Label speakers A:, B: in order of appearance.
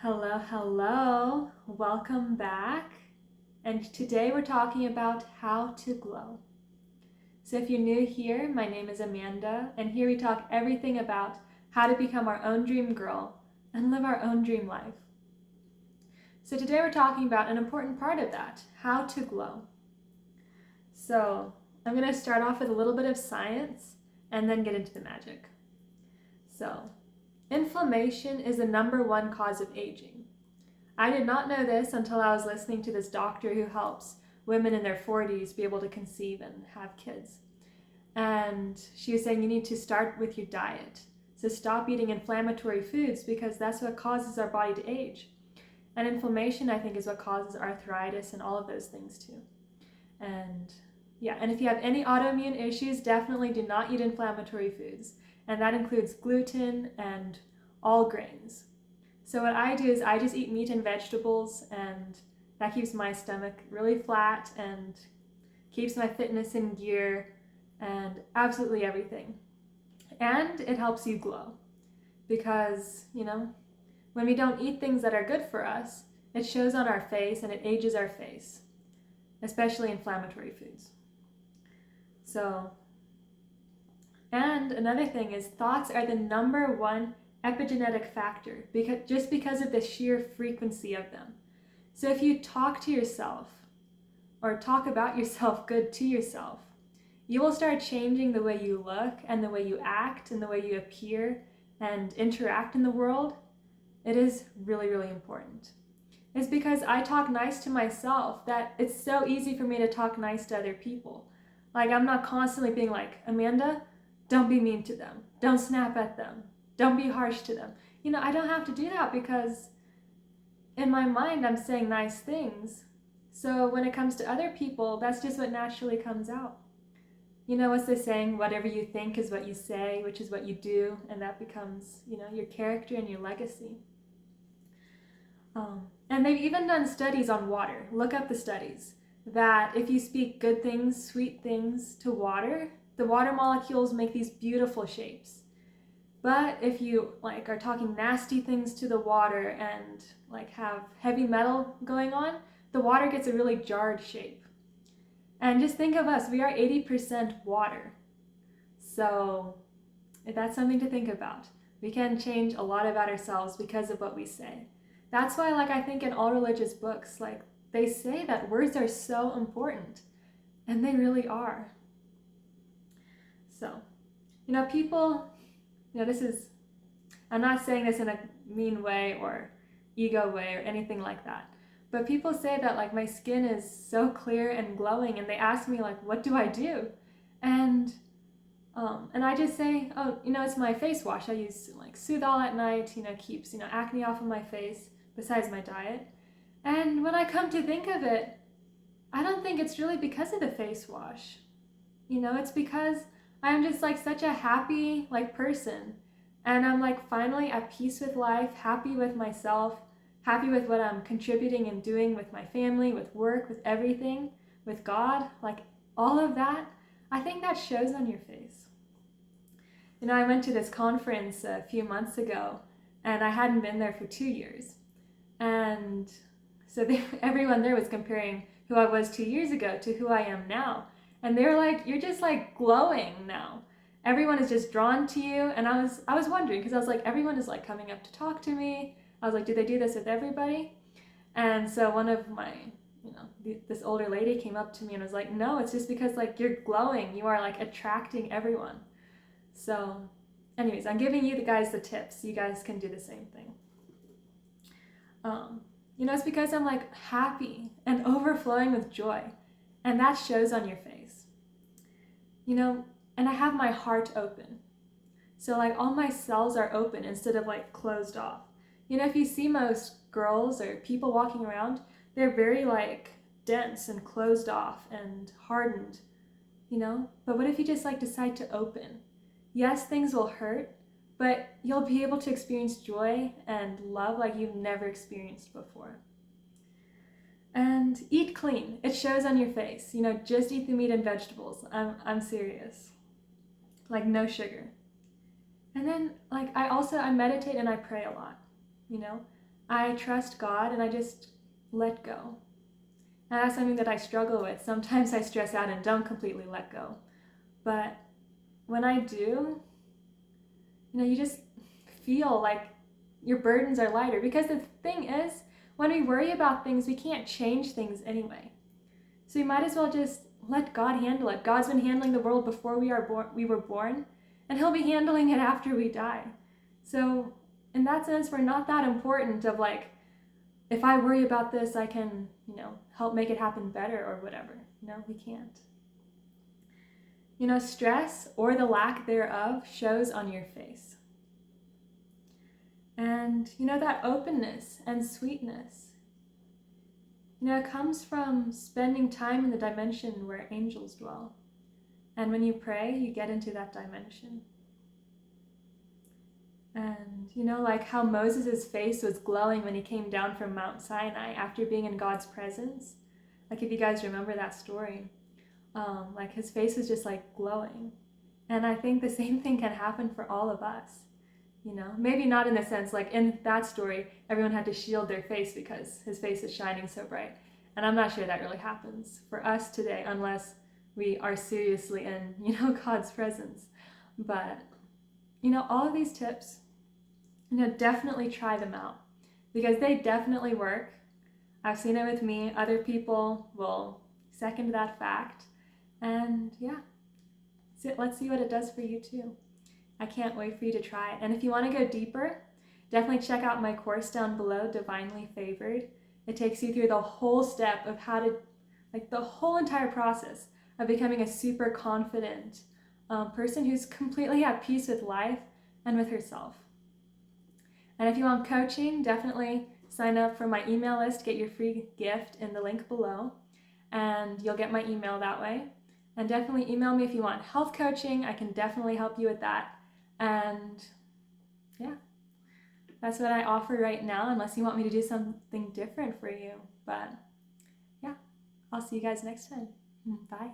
A: Hello, hello. Welcome back. And today we're talking about how to glow. So if you're new here, my name is Amanda, and here we talk everything about how to become our own dream girl and live our own dream life. So today we're talking about an important part of that, how to glow. So I'm going to start off with a little bit of science and then get into the magic. So inflammation is the #1 cause of aging. I did not know this until I was listening to this doctor who helps women in their 40s be able to conceive and have kids. And she was saying you need to start with your diet. So stop eating inflammatory foods because that's what causes our body to age. And inflammation, I think, is what causes arthritis and all of those things too. And if you have any autoimmune issues, definitely do not eat inflammatory foods. And that includes gluten and all grains. So what I do is I just eat meat and vegetables, and that keeps my stomach really flat and keeps my fitness in gear and absolutely everything. And it helps you glow because, when we don't eat things that are good for us, it shows on our face and it ages our face, especially inflammatory foods. And another thing is thoughts are the #1 epigenetic factor because of the sheer frequency of them. So if you talk to yourself or talk about yourself good to yourself, you will start changing the way you look and the way you act and the way you appear and interact in the world. It is really, really important. It's because I talk nice to myself that it's so easy for me to talk nice to other people. Like, I'm not constantly being like, Amanda, don't be mean to them. Don't snap at them. Don't be harsh to them. I don't have to do that because in my mind I'm saying nice things. So when it comes to other people, that's just what naturally comes out. What's the saying? Whatever you think is what you say, which is what you do, and that becomes, your character and your legacy. And they've even done studies on water. Look up the studies. That if you speak good things, sweet things to water, the water molecules make these beautiful shapes. But if you are talking nasty things to the water and have heavy metal going on, the water gets a really jarred shape. And just think of us, we are 80% water. So that's something to think about. We can change a lot about ourselves because of what we say. That's why I think in all religious books, they say that words are so important, and they really are. So, people, I'm not saying this in a mean way or ego way or anything like that, but people say that my skin is so clear and glowing, and they ask me what do I do? And I just say, it's my face wash. I use Soothall at night, keeps, acne off of my face besides my diet. And when I come to think of it, I don't think it's really because of the face wash. It's because I'm just such a happy person. And I'm finally at peace with life, happy with myself, happy with what I'm contributing and doing with my family, with work, with everything, with God, all of that. I think that shows on your face. I went to this conference a few months ago, and I hadn't been there for 2 years. And so everyone there was comparing who I was 2 years ago to who I am now. And they were like, you're just glowing now. Everyone is just drawn to you. And I was wondering, because I was everyone is coming up to talk to me. I was do they do this with everybody? And so one of my, this older lady came up to me and was like, no, it's just because you're glowing. You are attracting everyone. So anyways, I'm giving you guys the tips. You guys can do the same thing. It's because I'm happy and overflowing with joy, and that shows on your face. And I have my heart open. So all my cells are open instead of closed off. If you see most girls or people walking around, they're very dense and closed off and hardened, But what if you just decide to open? Yes, things will hurt, but you'll be able to experience joy and love like you've never experienced before. And eat clean. It shows on your face. Just eat the meat and vegetables. I'm serious. No sugar. And then I meditate and I pray a lot. I trust God and I just let go. And that's something that I struggle with. Sometimes I stress out and don't completely let go. But when I do, you just feel like your burdens are lighter. Because the thing is, when we worry about things, we can't change things anyway. So you might as well just let God handle it. God's been handling the world before we were born, and he'll be handling it after we die. So in that sense, we're not that important of like, if I worry about this, I can, help make it happen better or whatever. No, we can't. Stress or the lack thereof shows on your face. And that openness and sweetness, it comes from spending time in the dimension where angels dwell. And when you pray, you get into that dimension. And like how Moses' face was glowing when he came down from Mount Sinai after being in God's presence. Like if you guys remember that story, like his face was just like glowing. And I think the same thing can happen for all of us. Maybe not in the sense like in that story, everyone had to shield their face because his face is shining so bright. And I'm not sure that really happens for us today unless we are seriously in, God's presence. But, all of these tips, definitely try them out because they definitely work. I've seen it with me. Other people will second that fact. And yeah, so let's see what it does for you too. I can't wait for you to try it. And if you want to go deeper, definitely check out my course down below, Divinely Favored. It takes you through the whole step of how to, like the whole entire process of becoming a super confident person who's completely at peace with life and with herself. And if you want coaching, definitely sign up for my email list, get your free gift in the link below, and you'll get my email that way. And definitely email me if you want health coaching. I can definitely help you with that. And yeah, that's what I offer right now, unless you want me to do something different for you. But yeah, I'll see you guys next time. Bye.